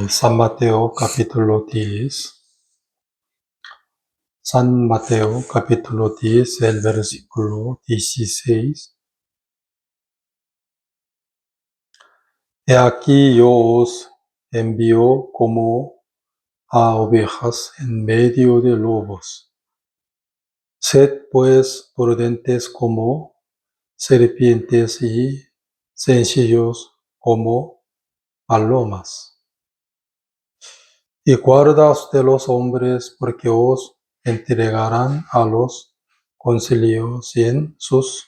San Mateo capítulo 10. San Mateo capítulo 10, el versículo 16. He aquí yo os envío como a ovejas en medio de lobos. Sed pues prudentes como serpientes y sencillos como palomas. Y guardaos de los hombres, porque os entregarán a los concilios y en sus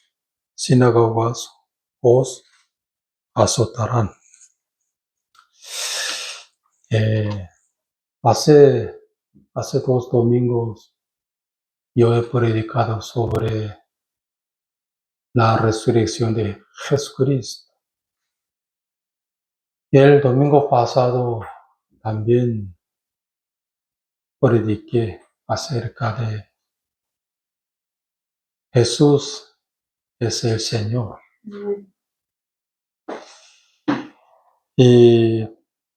sinagogas os azotarán. Eh, hace 2 domingos yo he predicado sobre la resurrección de Jesucristo. Y el domingo pasado también prediqué acerca de Jesús es el Señor. Y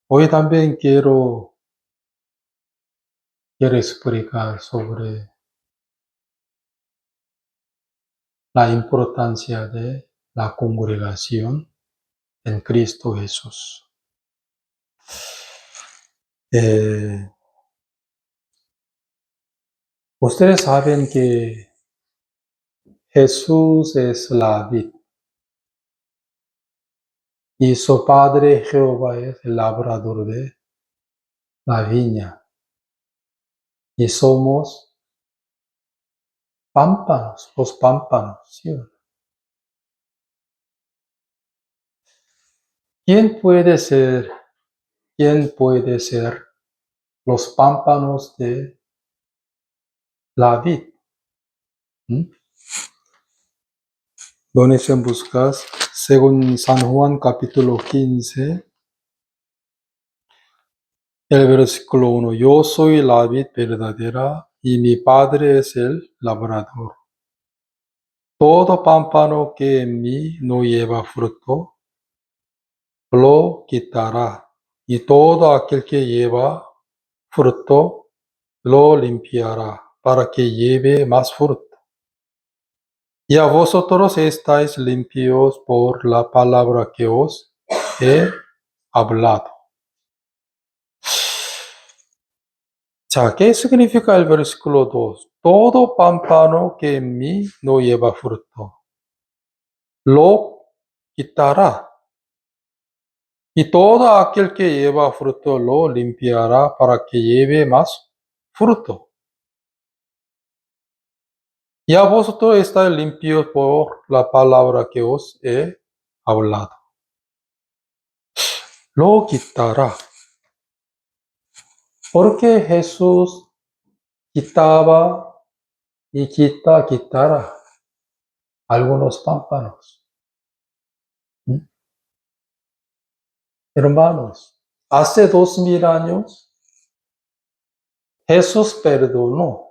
hoy también quiero explicar sobre la importancia de la congregación en Cristo Jesús. Ustedes saben que Jesús es la vid y su Padre Jehová es el labrador de la viña. Y somos pámpanos, los pámpanos, ¿sí? ¿Quién puede ser los pámpanos de la vid? Donde buscas, según San Juan capítulo 15, el versículo 1. Yo soy la vid verdadera y mi Padre es el labrador. Todo pámpano que en mí no lleva fruto, lo quitará, y todo aquel que lleva fruto, lo limpiará, para que lleve más fruto. Y a vosotros estáis limpios por la palabra que os he hablado. 자, ¿qué significa el versículo 2? Todo pámpano que en mí no lleva fruto, lo quitará. Y todo aquel que lleva fruto lo limpiará para que lleve más fruto. Y a vosotros estáis limpios por la palabra que os he hablado. Lo quitará. Porque Jesús quitaba y quitará algunos pámpanos. Hermanos, hace 2000 años Jesús perdonó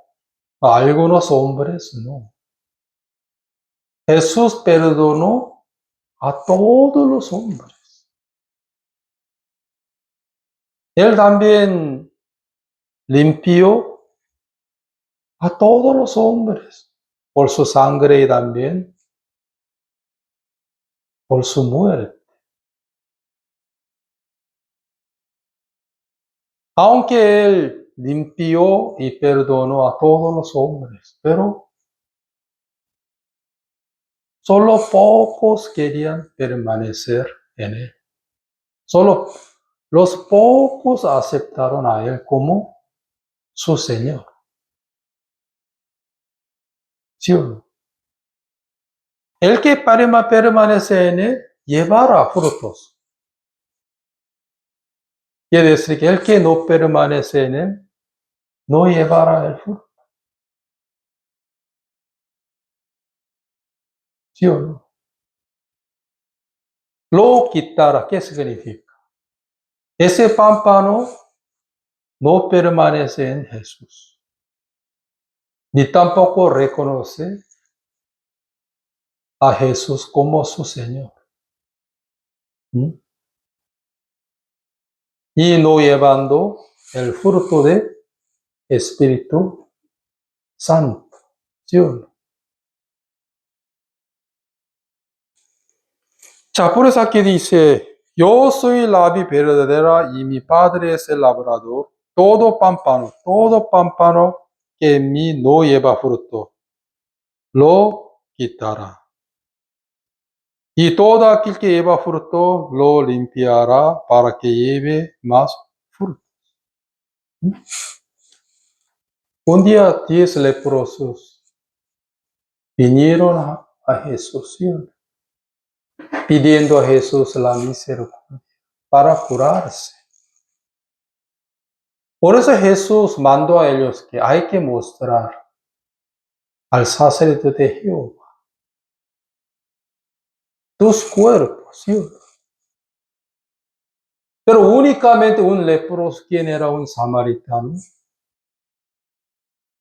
a algunos hombres, no. Jesús perdonó a todos los hombres. Él también limpió a todos los hombres por su sangre y también por su muerte. Aunque Él limpió y perdonó a todos los hombres, pero solo pocos querían permanecer en Él. Solo los pocos aceptaron a Él como su Señor. ¿Sí o no? El que permanece en Él llevará frutos. Quiere decir que el que no permanece en Él no llevará el fruto. ¿Sí o no? Lo quitará, ¿qué significa? Ese pámpano no permanece en Jesús, ni tampoco reconoce a Jesús como su Señor. y no llevando el fruto de Espíritu Santo. ¿Sí o no? por eso aquí dice, yo soy la vid verdadera y mi padre es el labrador. Todo pámpano que en mí no lleva fruto, lo quitará. Y todo aquel que lleva fruto, lo limpiará para que lleve más fruto. Un día 10 leprosos vinieron a Jesús, ¿sí? Pidiendo a Jesús la misericordia para curarse. Por eso Jesús mandó a ellos que hay que mostrar al sacerdote de Jehová tus cuerpos, ¿sí? Pero únicamente un leproso, quien era un samaritano,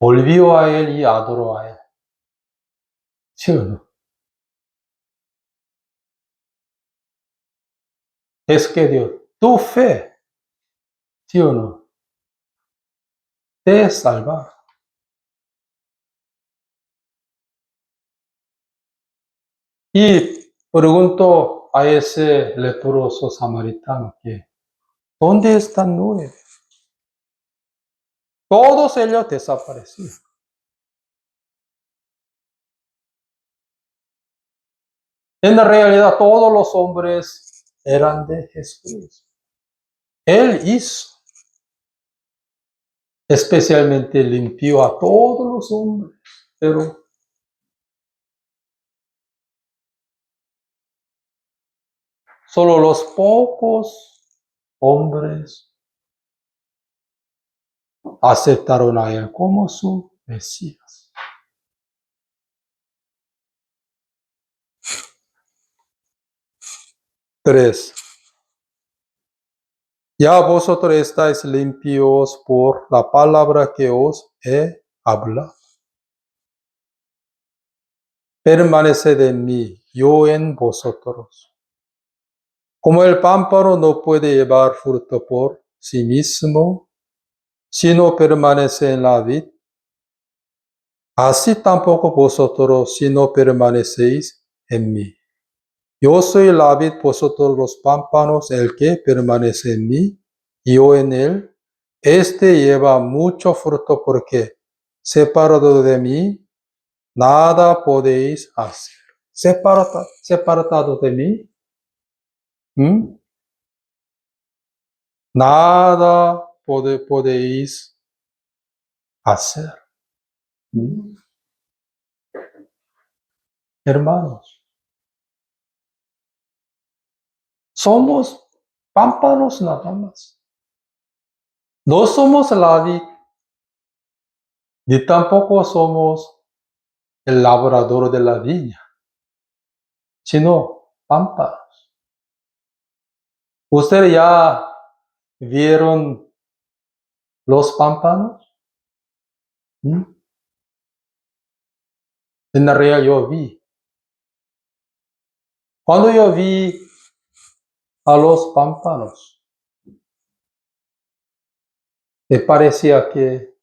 volvió a él y adoró a él. ¿Sí o no? Es que Dios, tu fe, ¿sí o no? Te salva. Y preguntó a ese leproso samaritano que, ¿dónde están 9? Todos ellos desaparecieron. En realidad todos los hombres eran de Jesús. Él hizo, especialmente limpió a todos los hombres, pero solo los pocos hombres aceptaron a él como su Mesías. Tres. Ya vosotros estáis limpios por la palabra que os he hablado. Permaneced en mí, yo en vosotros. Como el pámpano no puede llevar fruto por sí mismo, si no permanece en la vid, así tampoco vosotros si no permanecéis en mí. Yo soy la vid, vosotros los pámpanos, el que permanece en mí, y yo en él. Este lleva mucho fruto porque separado de mí, nada podéis hacer. Separado de mí, nada podéis hacer. Hermanos, somos pámpanos nada más. No somos la vid, ni tampoco somos el labrador de la viña, sino pámpanos. ¿Ustedes ya vieron los pámpanos? En realidad yo vi. Cuando yo vi a los pámpanos, me parecía que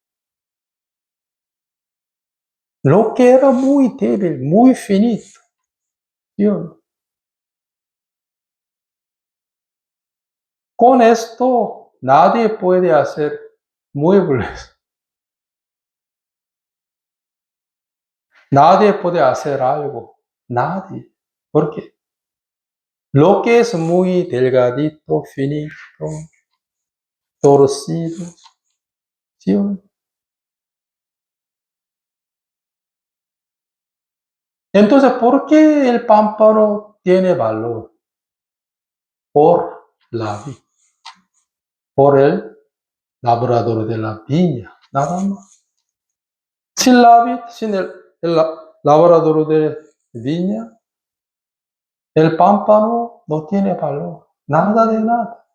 lo que era muy débil, muy finito, ¿sí? Con esto nadie puede hacer muebles. Nadie puede hacer algo. Nadie. Porque lo que es muy delgadito, finito, torcido, ¿sí? Entonces, ¿por qué el pámpano tiene valor? Por la vid, por el labrador de la viña, nada más. Sin la vid, sin el labrador de viña, el pámpano no tiene valor, nada de nada.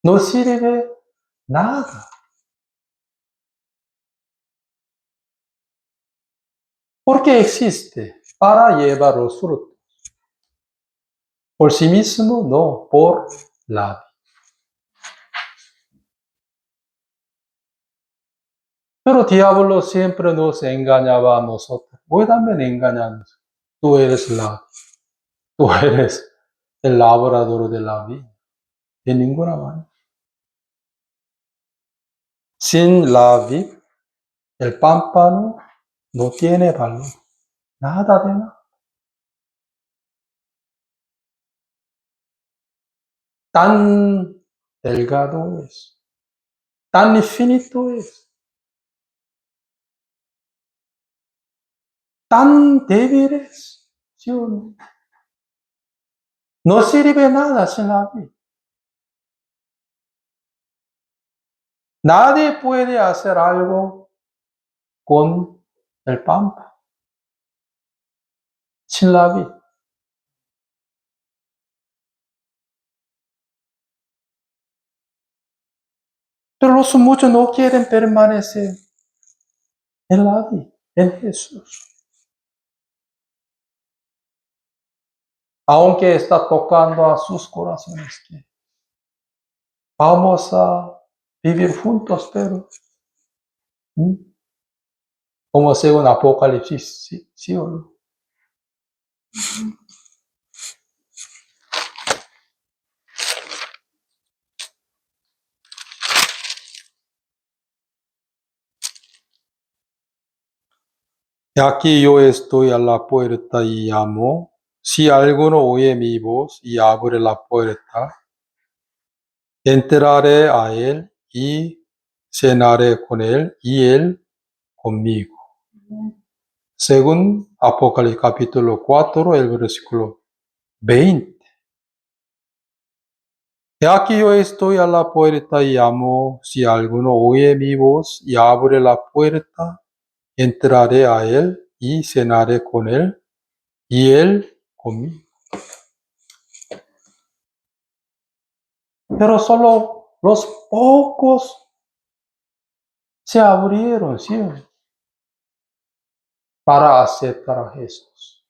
No sirve nada. ¿Por qué existe? Para llevar los frutos. Por sí mismo, no, por la vid. Pero diablo siempre nos engañaba a nosotros. Hoy también engañamos. Tú eres tú eres el labrador de la vida. De ninguna manera. Sin la vid, el pámpano no tiene valor. Nada de nada. Tan delgado es. Tan infinito es. Tan débil es. ¿Sí o no? No sirve nada sin la vid. Nadie puede hacer algo con el pámpano sin la vid. Pero los muchos no quieren permanecer en la vid, en Jesús. Aunque está tocando a sus corazones que vamos a vivir juntos, pero como según Apocalipsis, sí o no. Y aquí yo estoy a la puerta y llamo. Si alguno oye mi voz y abre la puerta, entraré a él y cenaré con él y él conmigo. Según Apocalipsis capítulo 4, el versículo 20. He aquí yo estoy a la puerta y llamo. Si alguno oye mi voz y abre la puerta, entraré a él y cenaré con él y él conmigo. Pero solo los pocos se abrieron, ¿sí? Para aceptar a Jesús,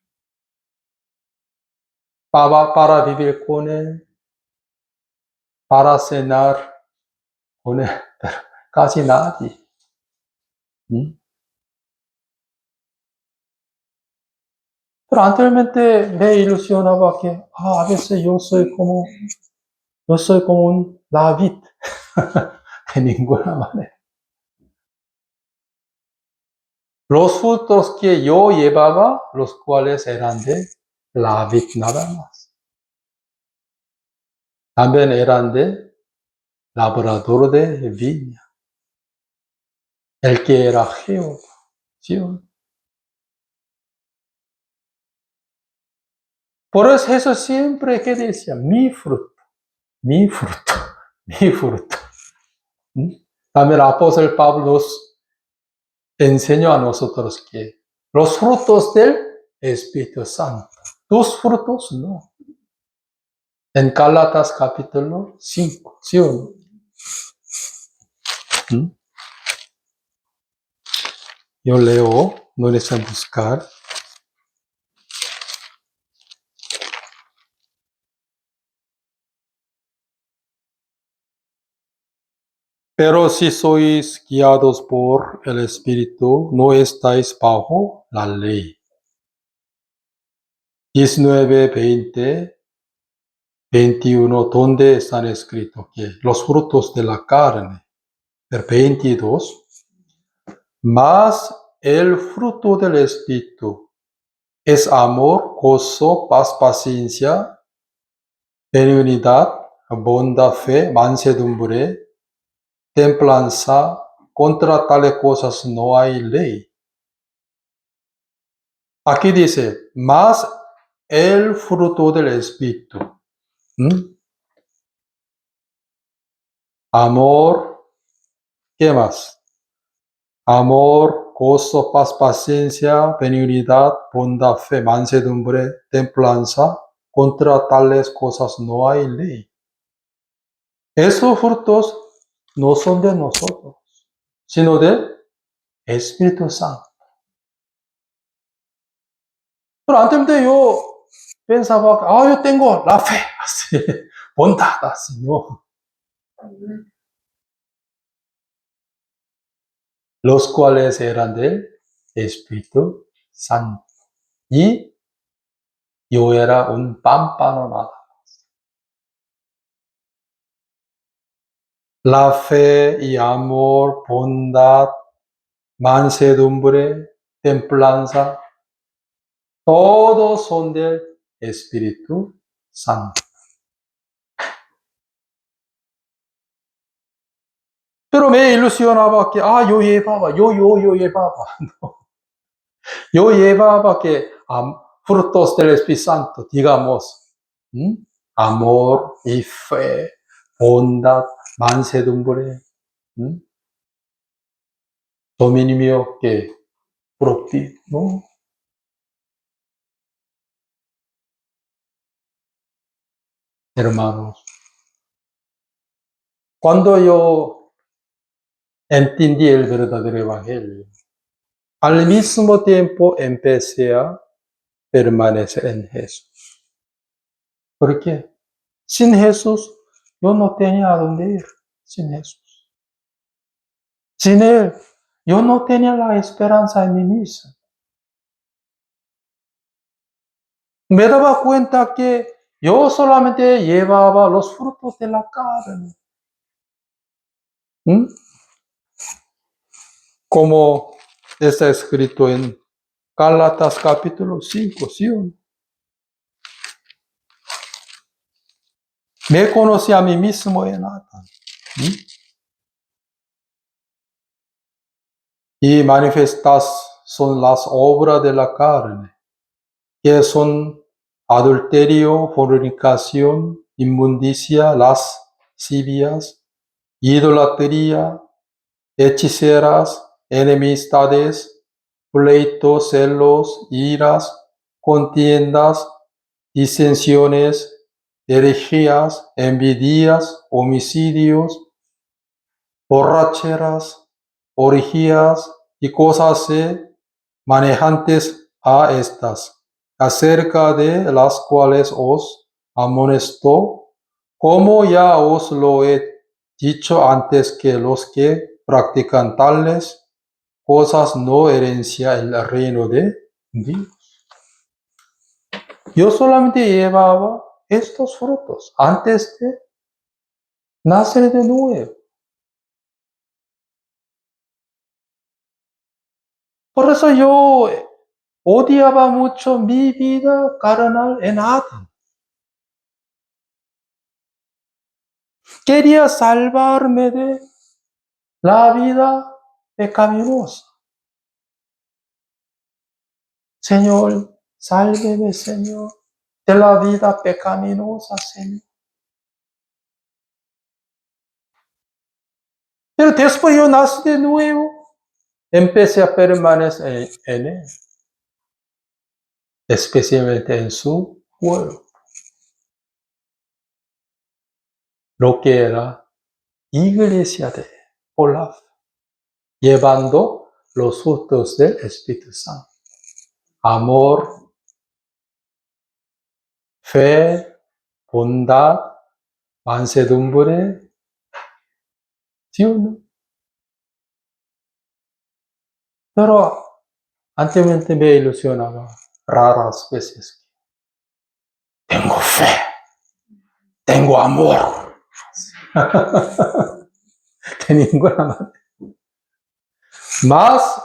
para vivir con él, para cenar con él. Casi nadie. Pero anteriormente me ilusionaba que a veces yo soy como un David. De ninguna manera. Los frutos que yo llevaba, los cuales eran de la vid nada más. También eran de labrador de viña. El que era Jehová. ¿Sí? Por eso Jesús siempre que decía, mi fruto, mi fruto, mi fruto. También el apóstol Pablo nos enseñó a nosotros que los frutos del Espíritu Santo, tus frutos no. En Gálatas capítulo 5, ¿sí o no? Yo leo, no les voy a buscar. Pero si sois guiados por el Espíritu, no estáis bajo la ley. 19, 20, 21, donde están escritos que los frutos de la carne. El 22, mas el fruto del Espíritu es amor, gozo, paz, paciencia, benignidad, bondad, fe, mansedumbre, templanza. Contra tales cosas no hay ley. Aquí dice, más el fruto del Espíritu. Amor, ¿qué más? Amor, gozo, paz, paciencia, benignidad, bondad, fe, mansedumbre, templanza. Contra tales cosas no hay ley. Esos frutos no son de nosotros, sino del Espíritu Santo. Pero antes yo pensaba, yo tengo la fe, así, bondad, así, no. los cuales eran del Espíritu Santo. Y yo era un pámpano nada. La fe y amor, bondad, mansedumbre, templanza, todos son del Espíritu Santo. Pero me ilusionaba que, yo llevaba. No. Yo llevaba que frutos del Espíritu Santo, digamos, amor y fe, bondad, mansedumbre, dominio que propio, ¿no? Hermanos, cuando yo entendí el verdadero evangelio, al mismo tiempo empecé a permanecer en Jesús. ¿Por qué? Sin Jesús, yo no tenía a dónde ir. Sin Jesús. Sin Él, yo no tenía la esperanza en mí mismo. Me daba cuenta que yo solamente llevaba los frutos de la carne. Como está escrito en Gálatas capítulo 5, ¿sí? Me conocí a mí mismo en Adán. Y manifestas son las obras de la carne, que son adulterio, fornicación, inmundicia, lascivias, idolatría, hechiceras, enemistades, pleitos, celos, iras, contiendas, disensiones, herejías, envidias, homicidios, borracheras, orgías y cosas manejantes a estas, acerca de las cuales os amonesto, como ya os lo he dicho antes, que los que practican tales cosas no herencia el reino de Dios. Yo solamente llevaba estos frutos antes de nacer de nuevo. Por eso yo odiaba mucho mi vida carnal en Adán. Quería salvarme de la vida pecaminosa. Señor, sálveme, Señor, de la vida pecaminosa, Señor. Pero después yo nací de nuevo, empecé a permanecer en Él, especialmente en su pueblo, lo que era iglesia de por la fe, llevando los frutos del Espíritu Santo. Amor, fe, bondad, mansedumbre, ¿sí o no? Pero anteriormente me ilusionaba raras veces. Tengo fe, tengo amor. De ninguna manera. Más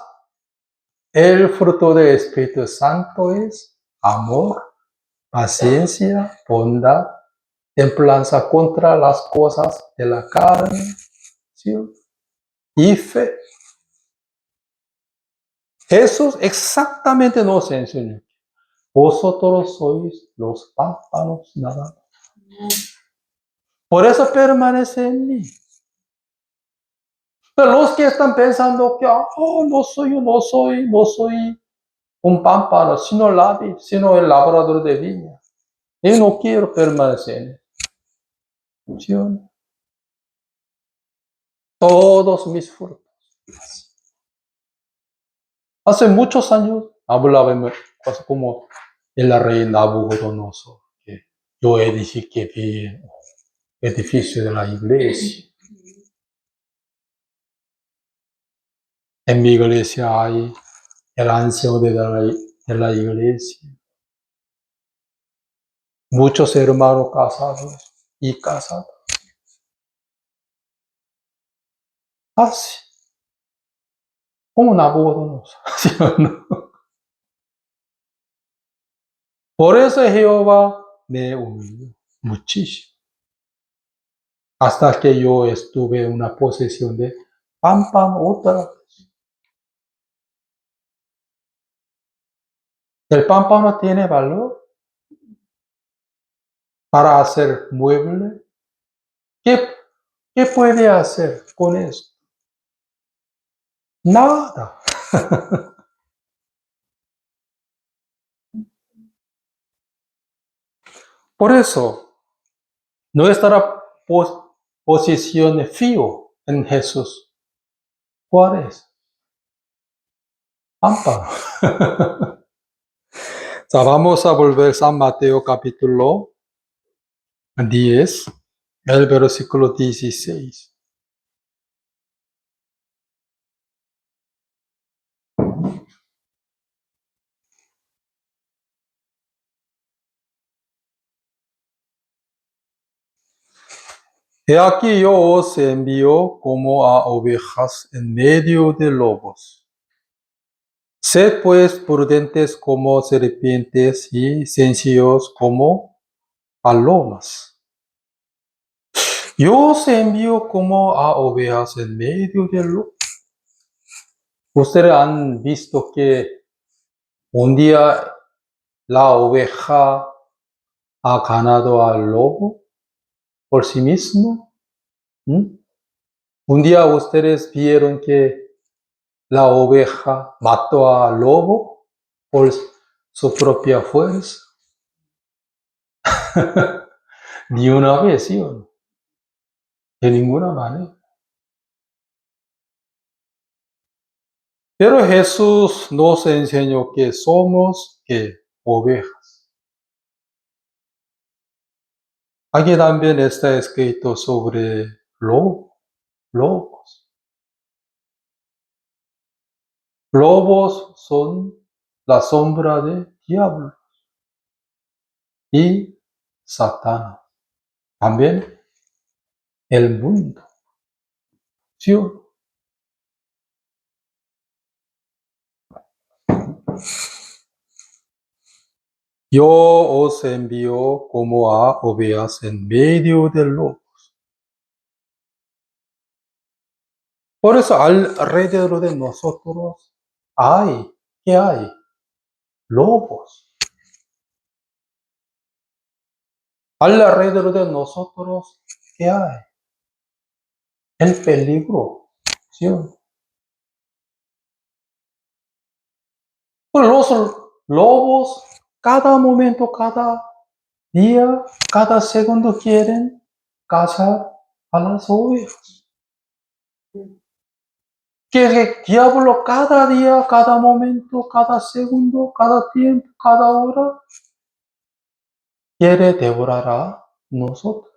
el fruto del Espíritu Santo es amor, paciencia, bondad, templanza contra las cosas de la carne, ¿sí? Y fe. Jesús exactamente nos enseñó. Vosotros sois los pámpanos nada más. Por eso permanece en mí. Pero los que están pensando que no soy un pámpano, sino el labrador de viña. Yo no quiero permanecer en él. ¿Sí o no? Todos mis frutos. Hace muchos años hablaba como el rey Nabucodonosor, que yo edifiqué bien edificio de la iglesia. En mi iglesia hay el anciano de la iglesia, muchos hermanos casados y casados. Así, como Nabucodonosor. ¿Sí o no? Por eso Jehová me humilló muchísimo. Hasta que yo estuve en una posición de pámpano otra vez. El pámpano tiene valor para hacer mueble. ¿Qué puede hacer con esto? Nada. Por eso, nuestra posición de fío en Jesús, ¿cuál es? Pámpano. Vamos a volver a San Mateo capítulo 10, el versículo 16. He aquí yo os envío como a ovejas en medio de lobos. Sed pues prudentes como serpientes y sencillos como palomas. Yo os envío como a ovejas en medio de lobos. Ustedes han visto que un día la oveja ha ganado al lobo por sí mismo. Un día ustedes vieron que la oveja mató al lobo por su propia fuerza. Ni una vez, ¿sí o no? De ninguna manera. Pero Jesús nos enseñó que somos ovejas. Aquí también está escrito sobre lobos. Lobos son la sombra de diablo y Satanás. También el mundo. ¿Sí o no? Yo os envío como a ovejas en medio del lobo. Por eso alrededor de nosotros ¿qué hay? Lobos. Alrededor de nosotros, ¿qué hay? El peligro. ¿Sí o no? Pues los lobos, cada momento, cada día, cada segundo quieren cazar a las ovejas. Que el diablo cada día, cada momento, cada segundo, cada tiempo, cada hora, quiere devorar a nosotros.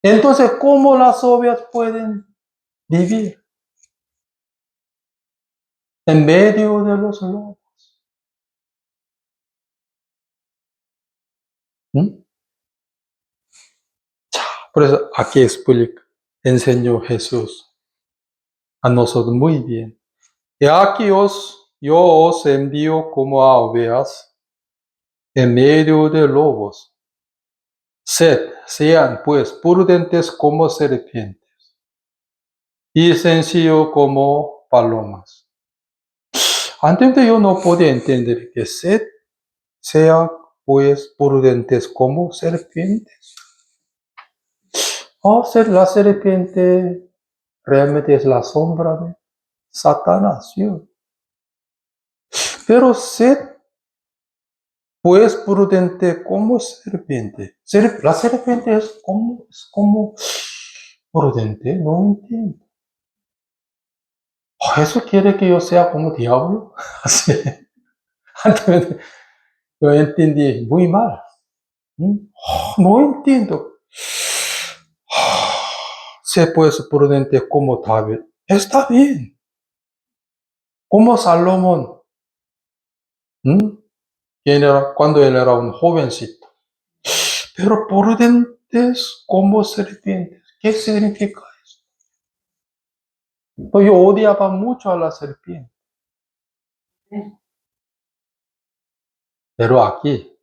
Entonces, ¿cómo las ovejas pueden vivir en medio de los lobos? Por eso aquí enseñó Jesús a nosotros muy bien. Y aquí yo os envío como a ovejas en medio de lobos. Sean pues prudentes como serpientes y sencillos como palomas. Antes yo no podía entender que sea pues prudentes como serpientes. La serpiente realmente es la sombra de Satanás. ¿Sí? Pero sed pues prudente como serpiente. La serpiente es como prudente, no entiendo. ¿Eso quiere que yo sea como diablo? Así. Antes yo entendí muy mal. No entiendo. sé pues prudente como David. Está bien. Como Salomón, ¿m? Cuando él era un jovencito. Pero prudentes como serpientes. ¿Qué significa eso? Yo odiaba mucho a la serpiente. Pero aquí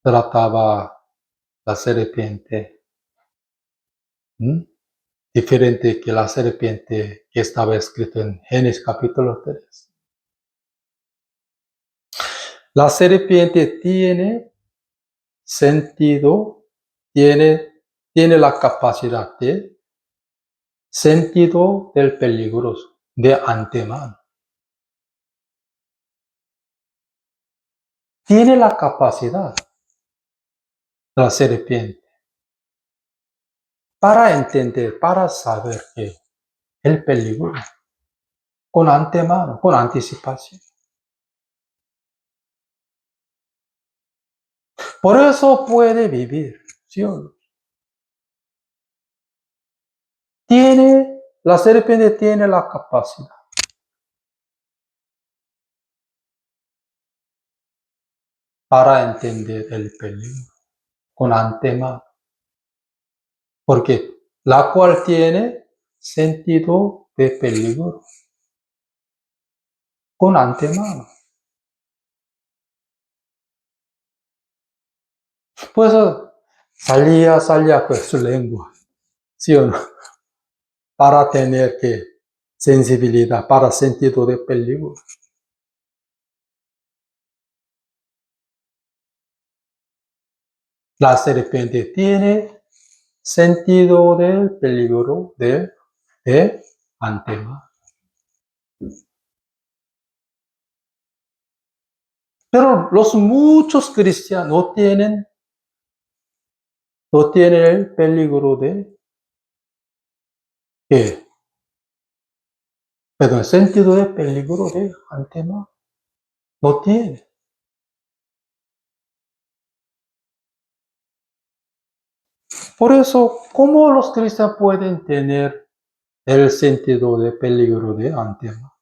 trataba la serpiente, ¿m? Diferente que la serpiente que estaba escrito en Génesis capítulo 3. La serpiente tiene sentido, tiene la capacidad de sentido del peligroso de antemano. Tiene la capacidad la serpiente para entender, para saber que el peligro con antemano, con anticipación. Por eso puede vivir, ¿sí o no? La serpiente tiene la capacidad para entender el peligro con antemano, porque la cual tiene sentido de peligro con antemano. Pues salía con su lengua, ¿sí o no? Para tener sensibilidad, para sentido de peligro. La serpiente tiene sentido del peligro de antemano. Pero los muchos cristianos no tienen el peligro de ¿qué? Perdón, sentido de peligro de antemano. No tiene. Por eso, ¿cómo los cristianos pueden tener el sentido de peligro de antemano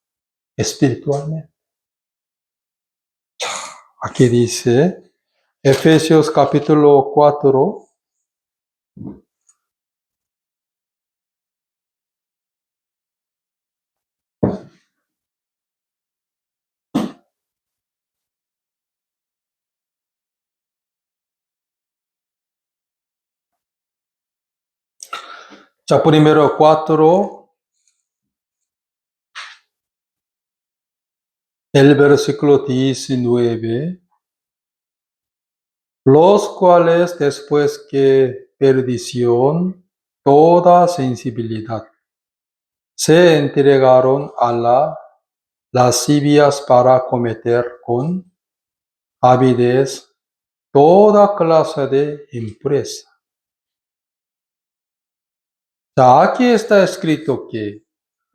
espiritualmente? Aquí dice Efesios capítulo 4. Primero 4, el versículo 19. Los cuales después que perdición toda sensibilidad se entregaron a las lascivias para cometer con avidez toda clase de impureza. Aquí está escrito que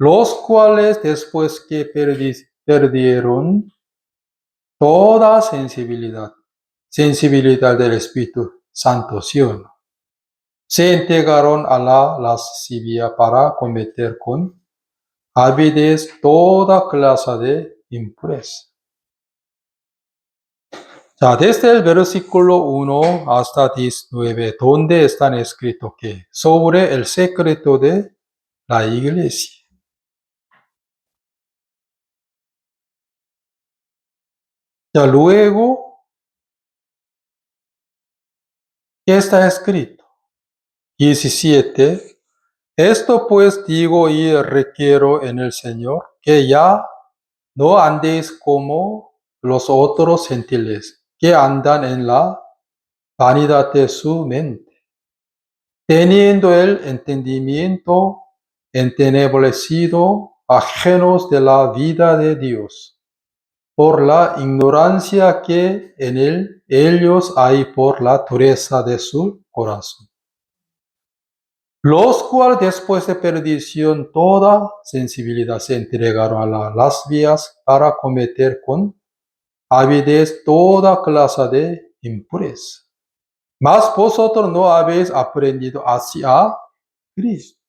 los cuales después que perdieron toda sensibilidad del Espíritu Santo, ¿sí o no? Se entregaron a la lascivia para cometer con avidez toda clase de impureza. Desde el versículo 1 hasta 19, donde están escritos que sobre el secreto de la iglesia. Luego, ¿qué está escrito? 17. Esto pues digo y requiero en el Señor, que ya no andéis como los otros gentiles, que andan en la vanidad de su mente, teniendo el entendimiento entenebrecido, ajenos de la vida de Dios, por la ignorancia que en ellos hay por la dureza de su corazón. Los cuales después de perdición toda sensibilidad se entregaron a las vías para cometer con avidez toda clase de impureza. Mas vosotros no habéis aprendido así a Cristo.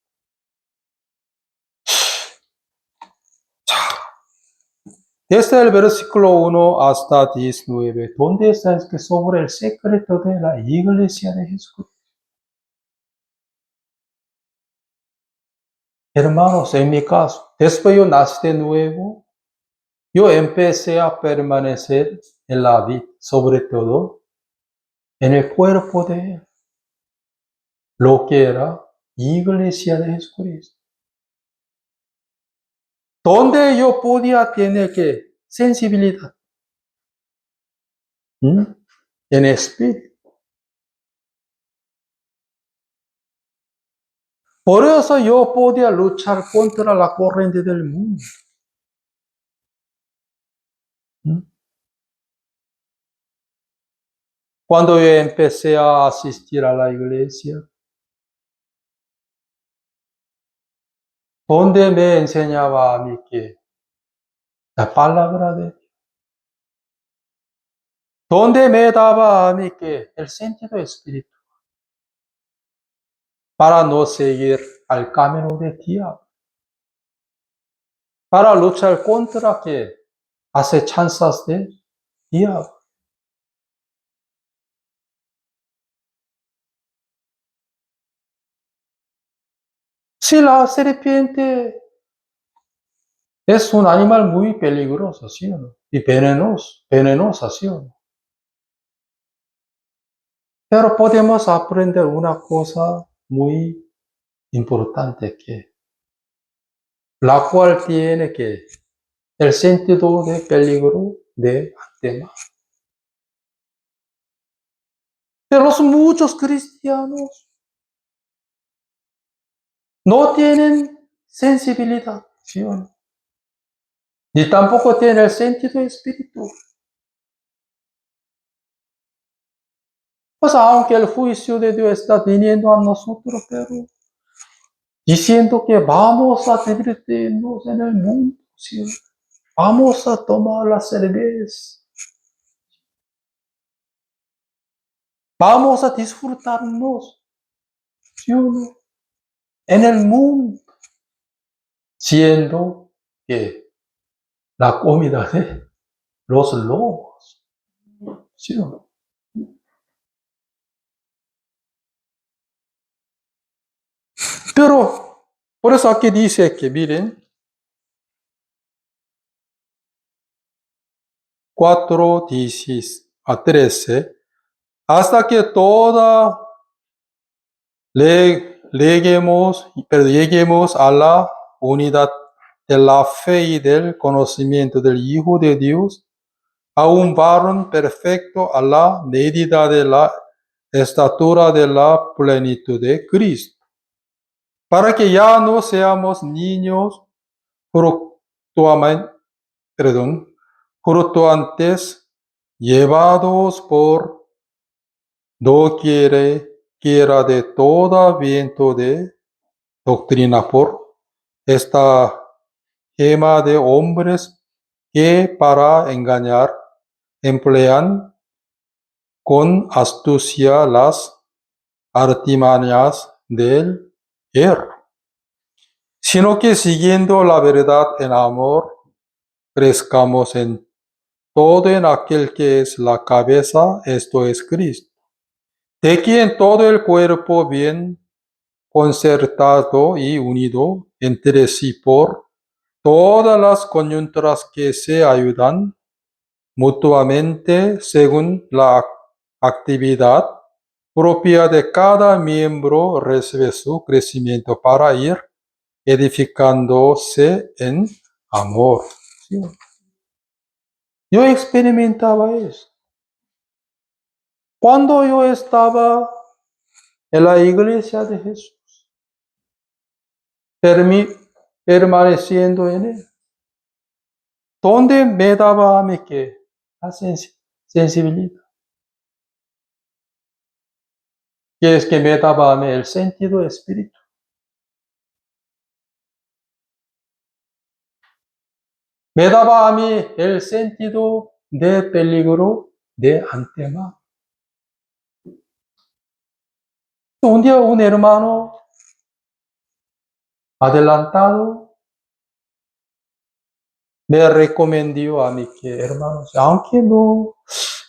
Desde el versículo 1 hasta 19, ¿dónde está es que sobre el secreto de la iglesia de Jesús? Hermanos, en mi caso, después yo nací de nuevo, yo empecé a permanecer en la vida, sobre todo en el cuerpo de lo que era iglesia de Jesucristo. Donde yo podía tener que sensibilidad en espíritu. Por eso yo podía luchar contra la corriente del mundo. Cuando yo empecé a asistir a la iglesia, donde me enseñaba a mí que la palabra de Dios, donde me daba a mí que el sentido espiritual, para no seguir al camino de diablo, para luchar contra que acechanzas de diablo. Si la serpiente es un animal muy peligroso, ¿sí o no? Y venenosa, ¿sí o no? Pero podemos aprender una cosa muy importante que la cual tiene que el sentido de peligro de antemano. Pero los muchos cristianos no tienen sensibilidad, ¿sí o no? Ni tampoco tienen el sentido espiritual. Pues aunque el juicio de Dios está viniendo a nosotros, pero diciendo que vamos a divertirnos en el mundo, ¿sí? Vamos a tomar la cerveza. Vamos a disfrutarnos, ¿sí o no? En el mundo, siendo que la comida de los lobos, ¿sí o no? Pero, por eso aquí dice que, miren, 4:10 a 13, hasta que lleguemos a la unidad de la fe y del conocimiento del Hijo de Dios, a un varón perfecto a la medida de la estatura de la plenitud de Cristo, para que ya no seamos niños fluctuantes, llevados por doquiera de todo viento de doctrina por esta gema de hombres que para engañar emplean con astucia las artimañas del error, sino que siguiendo la verdad en amor, crezcamos en todo en aquel que es la cabeza, esto es Cristo, de quien todo el cuerpo bien concertado y unido entre sí por todas las coyunturas que se ayudan mutuamente según la actividad propia de cada miembro, recibe su crecimiento para ir edificándose en amor. ¿Sí? Yo experimentaba eso. Cuando yo estaba en la iglesia de Jesús, permaneciendo en él, donde me daba a mí que la sensibilidad, que es que me daba a mí el sentido espiritual. Me daba a mí el sentido de peligro de antemano. Un día un hermano adelantado, me recomendó a mí que, hermanos, aunque no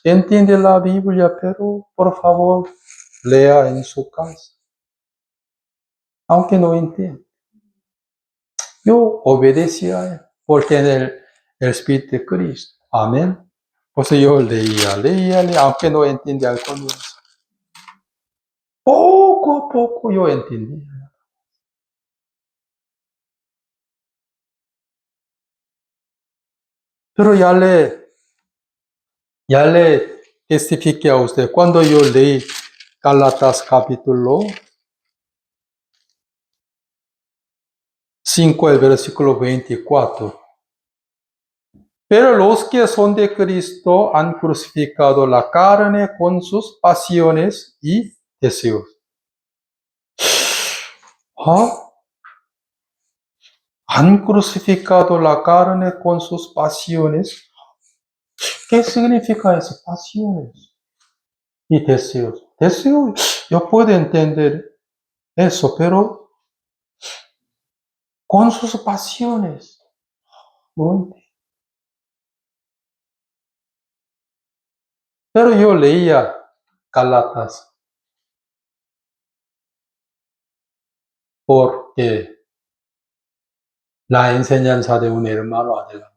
entiende la Biblia, pero por favor, lea en su casa. Aunque no entienda. Yo obedecí a él por tener el Espíritu de Cristo. Amén. Pues yo leía, aunque no entendía al comienzo. Poco a poco yo entendí. Pero ya le testifiqué a usted. Cuando yo leí Gálatas capítulo 5, el versículo 24. Pero los que son de Cristo han crucificado la carne con sus pasiones y deseos. ¿Ah? Han crucificado la carne con sus pasiones. ¿Qué significa eso? Pasiones y deseos. Deseos, yo puedo entender eso, pero con sus pasiones. ¿No? Pero yo leía Gálatas porque la enseñanza de un hermano adelante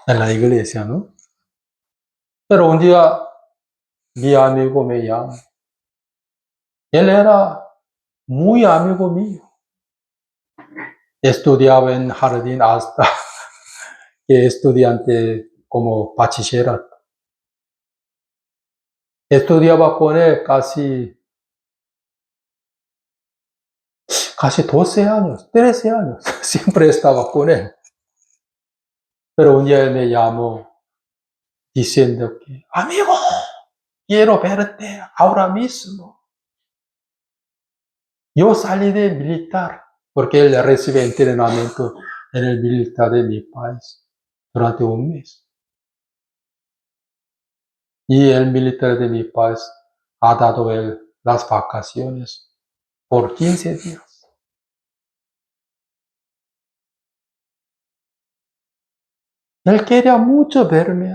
en la iglesia, ¿no? Pero un día mi amigo me llama. Él era muy amigo mío. Estudiaba en jardín hasta que estudiante como bachillerato. Estudiaba con él casi 12 años, 13 años. Siempre estaba con él. Pero un día él me llamó diciendo que, amigo, quiero verte ahora mismo. Yo salí de militar, porque él recibe entrenamiento en el militar de mi país durante un mes. Y el militar de mi país ha dado él las vacaciones por 15 días. Él quería mucho verme,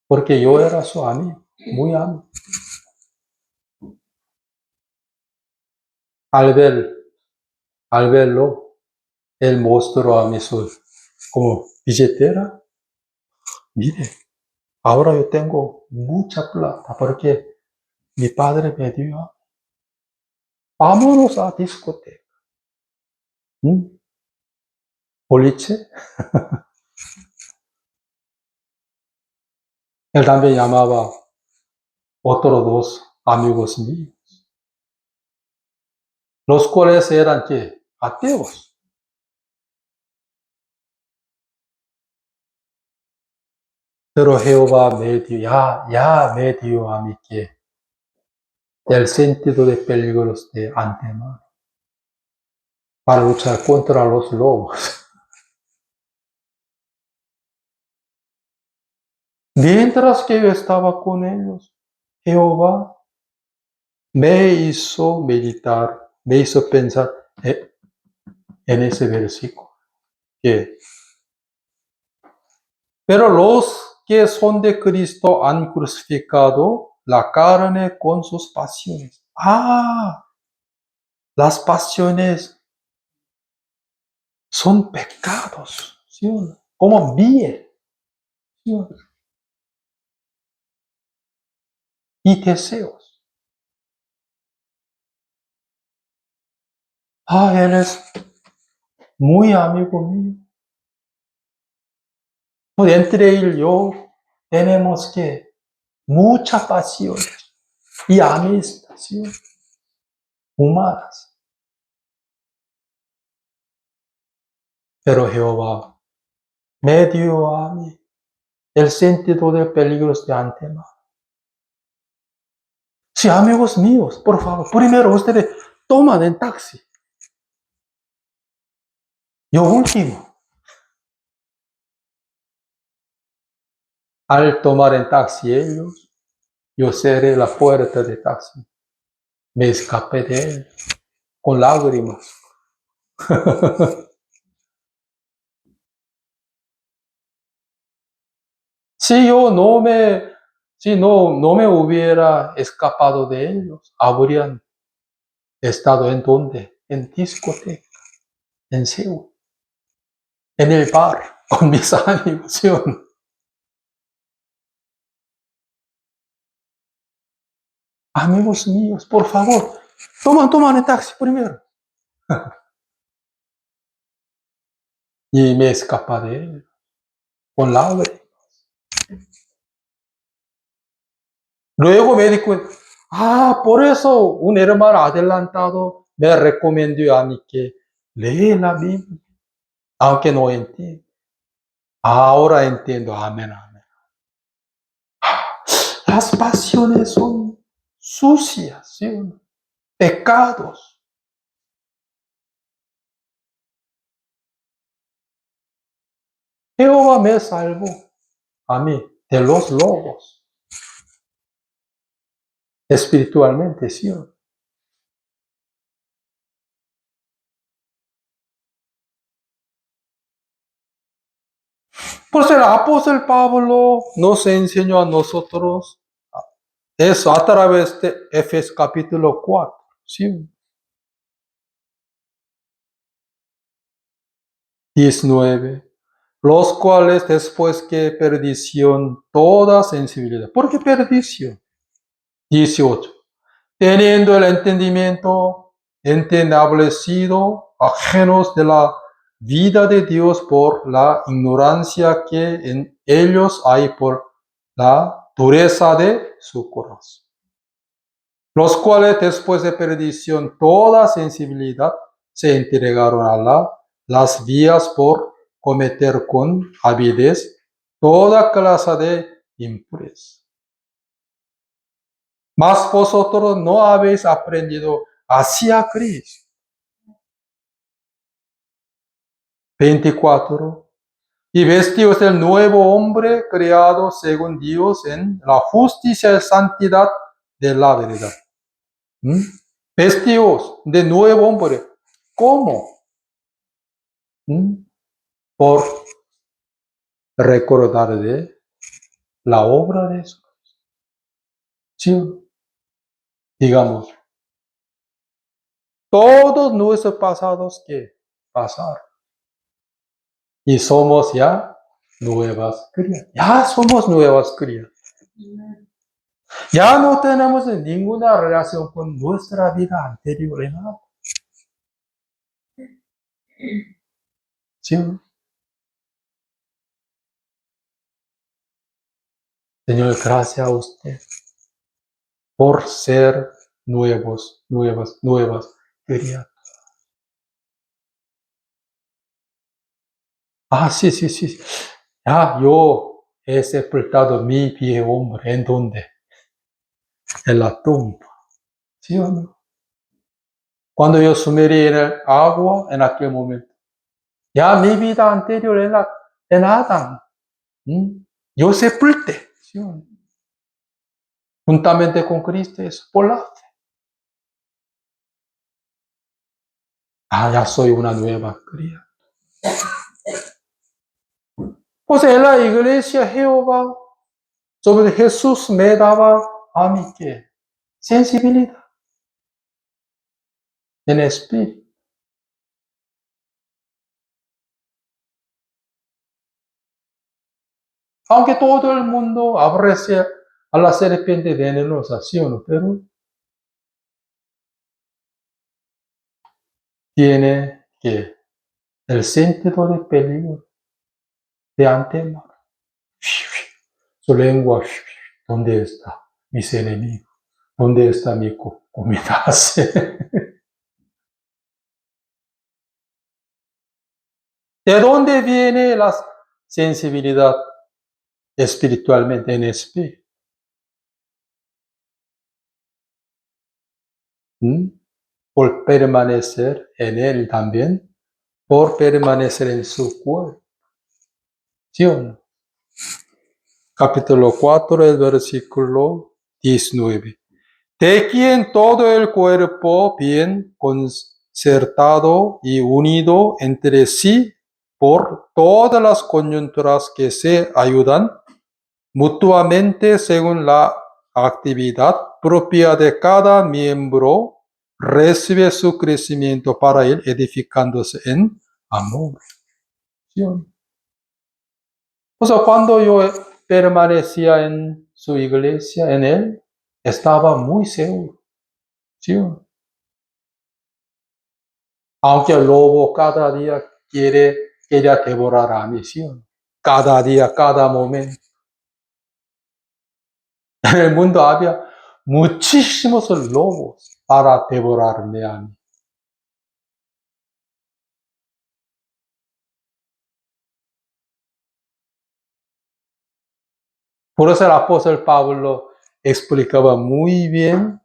porque yo era su amigo, muy amigo. Al verlo, él mostró a mí su como billetera. Mire, ahora yo tengo mucha plata porque mi padre me dio. Vámonos a discoteca. Boliche. Él también llamaba otros dos amigos míos, los cuales eran ¿qué? Ateos. Pero Jehová me dio, ya me dio a mí que el sentido de peligros de antemano para luchar contra los lobos. Mientras que yo estaba con ellos, Jehová me hizo meditar, me hizo pensar en ese versículo. Que, pero los que son de Cristo han crucificado la carne con sus pasiones. Las pasiones son pecados, ¿sí o no? Como miel, ¿sí o no? Y deseos. Él es muy amigo mío. Pues entre él y yo tenemos que muchas pasiones y amistad, ¿sí? Humanas. Pero Jehová me dio a mí el sentido de peligros de antemano. Sí, amigos míos, por favor, primero ustedes toman el taxi. Yo último. Al tomar el taxi ellos, yo cerré la puerta del taxi. Me escapé de él con lágrimas. Si yo no me hubiera escapado de ellos, habrían estado en donde, en discoteca, en Seúl, en el bar, con mis amigos, ¿sí o no? Amigos míos, por favor, toman el taxi primero. Y me escapa de él, con lágrimas. Luego me di cuenta, por eso un hermano adelantado me recomendó a mí que lee la Biblia, aunque no entiendo. Ahora entiendo, amén, amén. Las pasiones son sucias, ¿sí? Pecados. Jehová me salvó a mí de los lobos, espiritualmente, ¿sí? Pues el apóstol Pablo nos enseñó a nosotros eso a través de Efesios capítulo 4, ¿sí? 19. Los cuales después que perdición toda sensibilidad. ¿Por qué perdición? 18. Teniendo el entendimiento entenebrecido, ajenos de la vida de Dios por la ignorancia que en ellos hay por la dureza de su corazón. Los cuales después de perdición toda sensibilidad se entregaron a las vías por cometer con avidez toda clase de impureza. Mas vosotros no habéis aprendido así a Cristo. 24. Y vestidos del nuevo hombre creado según Dios en la justicia y santidad de la verdad. Vestidos de nuevo hombre. ¿Cómo? Por recordar de la obra de Jesús. Sí, digamos, todos nuestros pasados que pasaron. Y somos ya nuevas criaturas. Ya somos nuevas criaturas. Ya no tenemos ninguna relación con nuestra vida anterior en nada. ¿Sí? Señor, gracias a usted por ser nuevas criaturas. Sí. Ya yo he sepultado mi viejo hombre. ¿En dónde? En la tumba. ¿Sí o no? Cuando yo sumergí en el agua, en aquel momento, ya mi vida anterior en Adán, yo sepulté, ¿sí o no? Juntamente con Cristo, es por la fe. Ya soy una nueva criatura. Pues en la iglesia Jehová, sobre Jesús me daba a mí que sensibilidad en espíritu. Aunque todo el mundo aprecia a la serpiente venenosa, ¿sí o no? Pero tiene que el sentido de peligro de antemano. Su lengua, ¿dónde está mis enemigos? ¿Dónde está mi comida? ¿De dónde viene la sensibilidad espiritualmente en espíritu? Por permanecer en él también, por permanecer en su cuerpo. ¿Sí o no? Capítulo 4, el versículo 19. De quien todo el cuerpo bien concertado y unido entre sí por todas las coyunturas que se ayudan mutuamente según la actividad propia de cada miembro, recibe su crecimiento para ir edificándose en amor. ¿Sí? O sea, cuando yo permanecía en su iglesia, en él, estaba muy seguro. ¿Sí? Aunque el lobo cada día quería devorar a mí, ¿sí? Cada día, cada momento. En el mundo había muchísimos lobos para devorarme a mí. Por eso el apóstol Pablo explicaba muy bien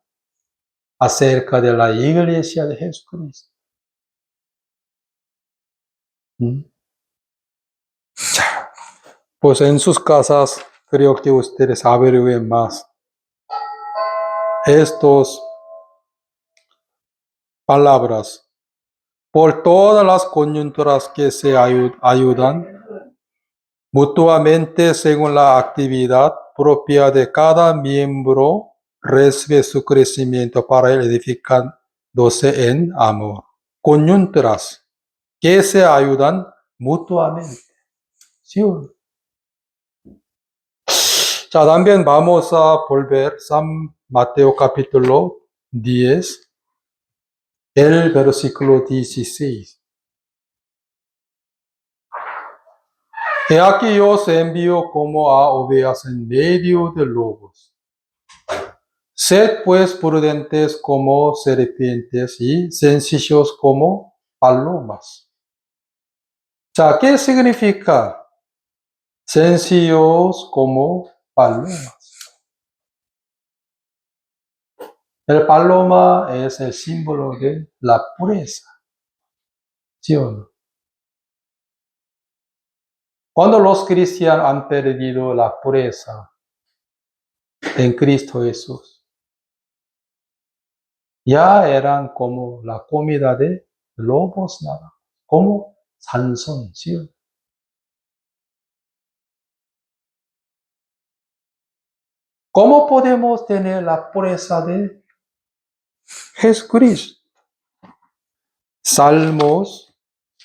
acerca de la iglesia de Jesucristo. Pues en sus casas creo que ustedes averigüen más estas palabras. Por todas las coyunturas que se ayudan mutuamente según la actividad propia de cada miembro, recibe su crecimiento para ir edificándose en amor. Coyunturas que se ayudan mutuamente. ¿Sí? Ya también vamos a volver a Mateo capítulo 10, el versículo 16. He aquí yo os envío como a ovejas en medio de lobos. Sed pues prudentes como serpientes y sencillos como palomas. Ya, ¿qué significa sencillos como palomas? El paloma es el símbolo de la pureza. ¿Sí o no? Cuando los cristianos han perdido la pureza en Cristo Jesús, ya eran como la comida de lobos, nada, como Sansón, ¿sí? ¿Cómo podemos tener la pureza de Jesucristo? Salmos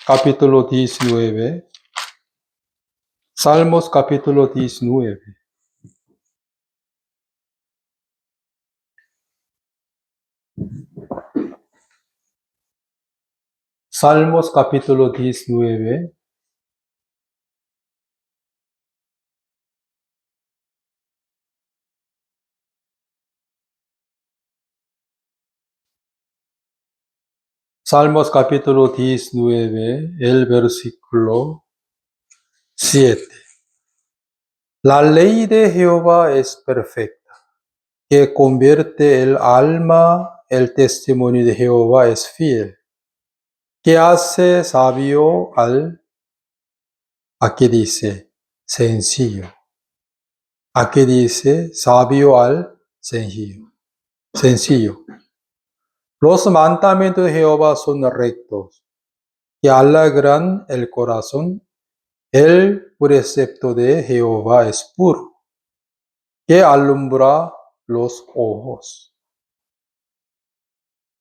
capítulo 19. Salmos capítulo 19. Salmos capítulo 19. Salmos capítulo 19, el versículo 7. La ley de Jehová es perfecta, que convierte el alma, el testimonio de Jehová es fiel, que hace sabio aquí dice, sencillo. Aquí dice, sabio al sencillo. Sencillo. Los mandamientos de Jehová son rectos, que alegran el corazón. El precepto de Jehová es puro, que alumbra los ojos.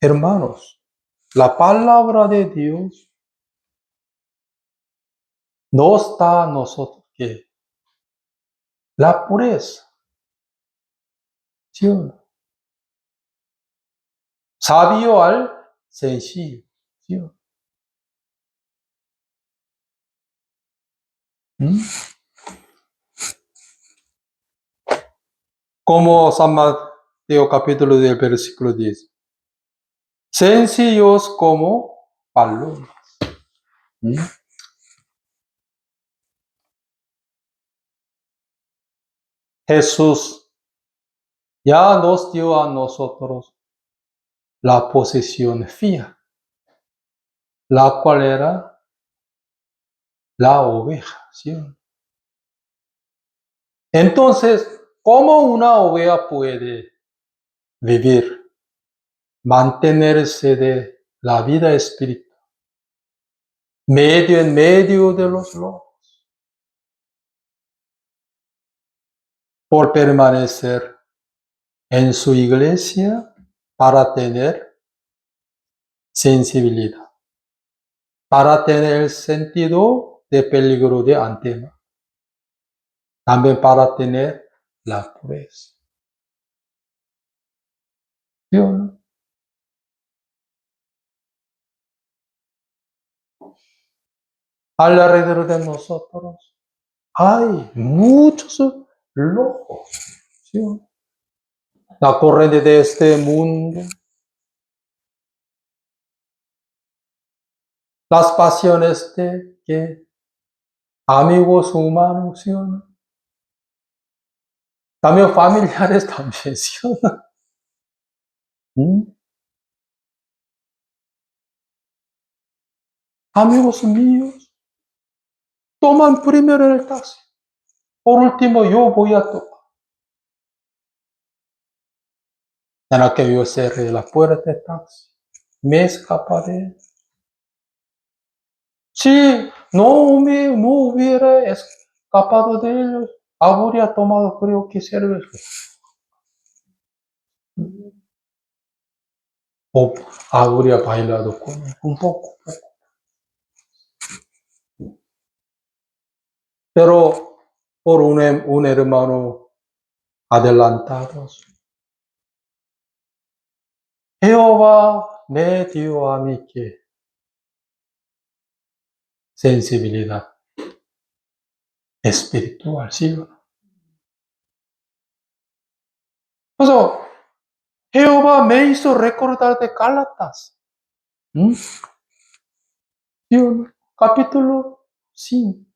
Hermanos, la palabra de Dios nos da a nosotros que la pureza, ¿sí o no? Sabio al sencillo, ¿sí o no? Como San Mateo capítulo 10, versículo 10. Sencillos como palomas. Jesús ya nos dio a nosotros la posesión fía, la cual era la oveja, ¿sí? Entonces, ¿cómo una oveja puede vivir, mantenerse de la vida espiritual, medio en medio de los lobos, por permanecer en su iglesia para tener sensibilidad, para tener el sentido de peligro de antemano, también para tener la pureza. ¿Sí o no? Alrededor de nosotros hay muchos lobos. ¿Sí o no? La corriente de este mundo, las pasiones de que amigos humanos, ¿sí o no? También familiares también, ¿sí o no? Amigos míos, toman primero el taxi. Por último, yo voy a tomar. En la que yo cerré la puerta del taxi, me escaparé. Si no hubiera escapado de ellos, habría tomado, creo que cerveza. O habría bailado con él un poco. Pero por un hermano adelantado, Jehová me dio a mí que sensibilidad espiritual, ¿sí o no? 그래서 Jehová me hizo recordar de Gálatas, ¿sí o no? Capítulo 5.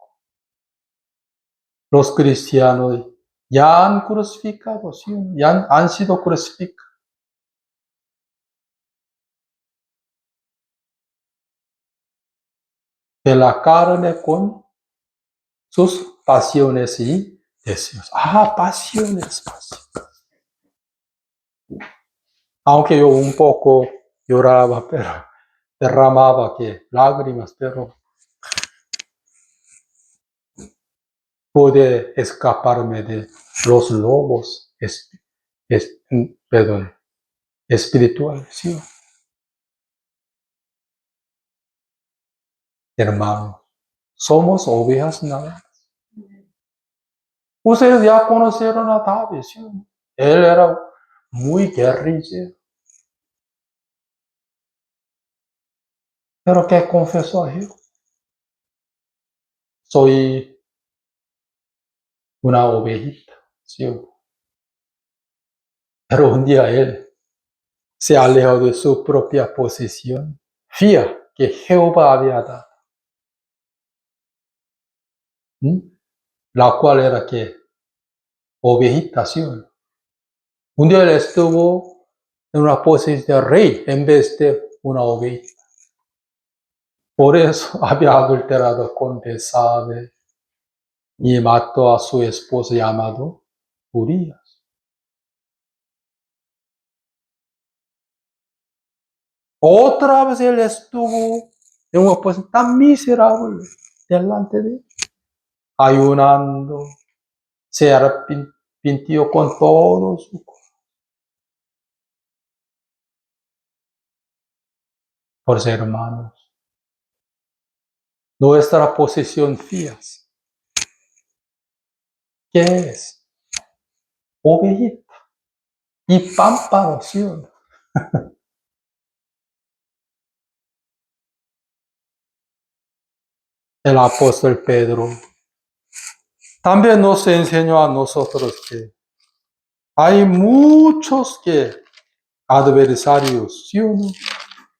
Los cristianos ya han crucificado, ¿sí o no? Ya han sido crucificados. De la carne con sus pasiones y deseos. Pasiones. Aunque yo un poco lloraba, pero derramaba lágrimas, pero pude escaparme de los lobos espirituales, ¿sí? Hermanos, somos ovejas nada. Ustedes ya conocieron a David, ¿sí? Él era muy guerrillero. Pero ¿qué confesó a Jehová? Soy una ovejita, ¿sí? Pero un día él se alejó de su propia posición, fía que Jehová había dado, la cual era que ovejita, ¿sí? Un día él estuvo en una posición de rey en vez de una ovejita. Por eso había adulterado con Betsabé y mató a su esposo llamado Urías. Otra vez él estuvo en una posición tan miserable delante de él, ayunando, se arrepintió con todo su corazón. Por ser hermanos, nuestra posición fías, ¿qué es? Ovejita y pámpano, ¿sí o no? El apóstol Pedro también nos enseñó a nosotros que hay muchos adversarios, ¿sí o no?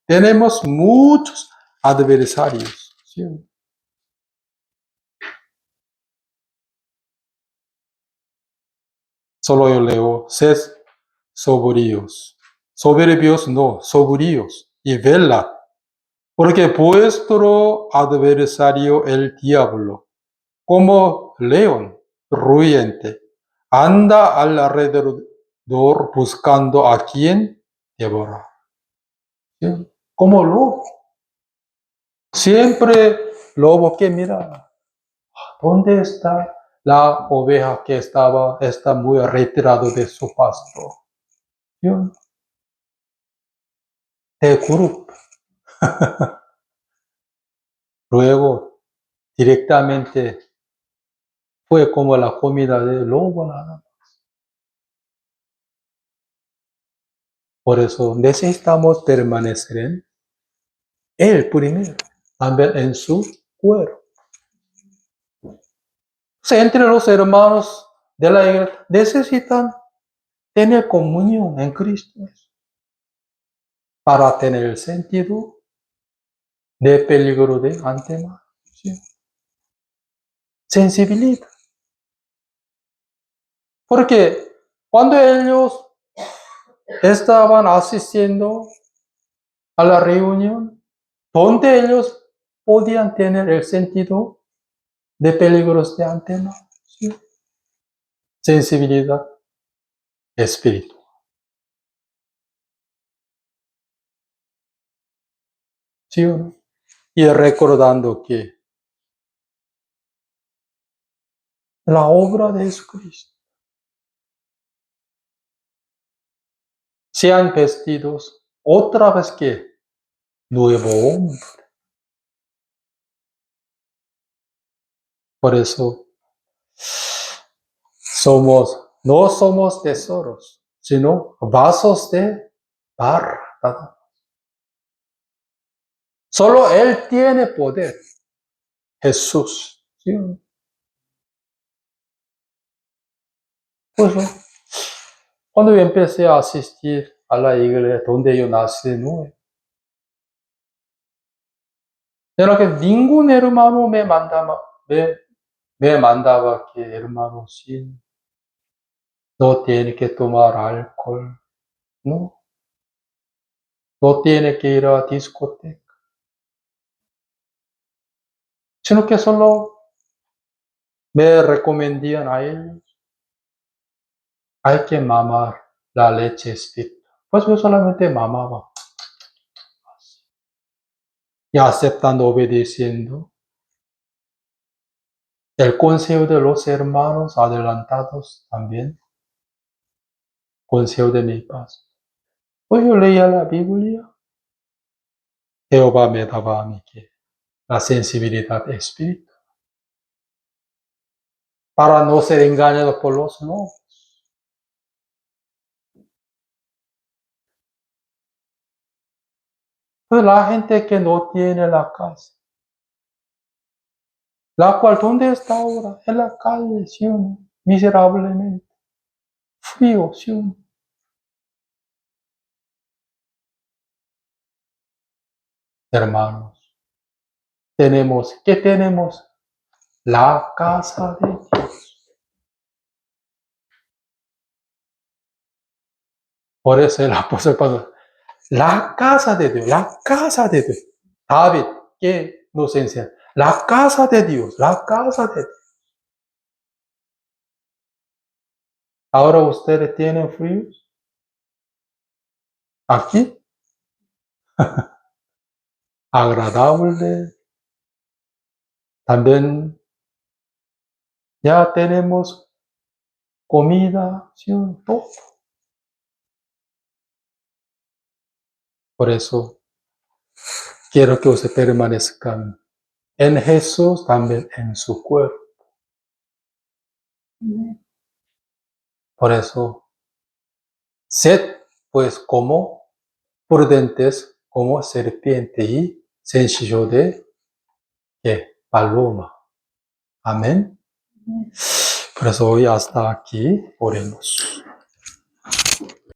Tenemos muchos adversarios, ¿sí o no? Solo yo leo, sed sobrios no, sobrios, y vela, porque vuestro adversario el diablo, como león rugiente, anda alrededor buscando a quien devorar. ¿Sí? como lobo. Siempre lobo que mira, ¿dónde está la oveja que está muy retirado de su pasto? Yo, de grupo. Luego, directamente fue como la comida del lobo, nada. Por eso necesitamos permanecer en Él primero, también en su cuerpo. O sea, entre los hermanos de la iglesia necesitan tener comunión en Cristo para tener el sentido de peligro de antemano. ¿Sí? Sensibilidad. Porque cuando ellos estaban asistiendo a la reunión, donde ellos podían tener el sentido de peligros de antemano. ¿Sí? Sensibilidad espiritual. ¿Sí o no? Y recordando que la obra de Jesucristo, sean vestidos otra vez que nuevo hombre. Por eso no somos tesoros, sino vasos de barro. Solo Él tiene poder, Jesús. ¿Sí? Pues, cuando yo empecé a asistir a la iglesia donde yo nací de nuevo, era que ningún hermano me mandaba que hermano, sí, no tiene que tomar alcohol, no tiene que ir a discoteca, sino que solo me recomendían a ellos, hay que mamar la leche espiritual. Pues yo solamente mamaba, y aceptando, obedeciendo el consejo de los hermanos adelantados también, consejo de mi paz. Pues yo leía la Biblia, Jehová me daba a mí que la sensibilidad espiritual, para no ser engañado por los no. Pues la gente que no tiene la casa, la cual, ¿dónde está ahora? En la calle, ¿sí o no? Miserablemente, frío, ¿sí o no? Hermanos, ¿qué tenemos? La casa de Dios. Por eso el apóstol Pablo, la casa de Dios, la casa de Dios. David, ¿qué nos enseña? La casa de Dios, la casa de Dios. Ahora ustedes tienen fríos aquí, agradable. También ya tenemos comida, ¿sí? Todo. Por eso quiero que ustedes permanezcan en Jesús, también en su cuerpo. Por eso, sed pues como prudentes como serpiente y sencillo de paloma. Amén. Por eso hoy hasta aquí oremos.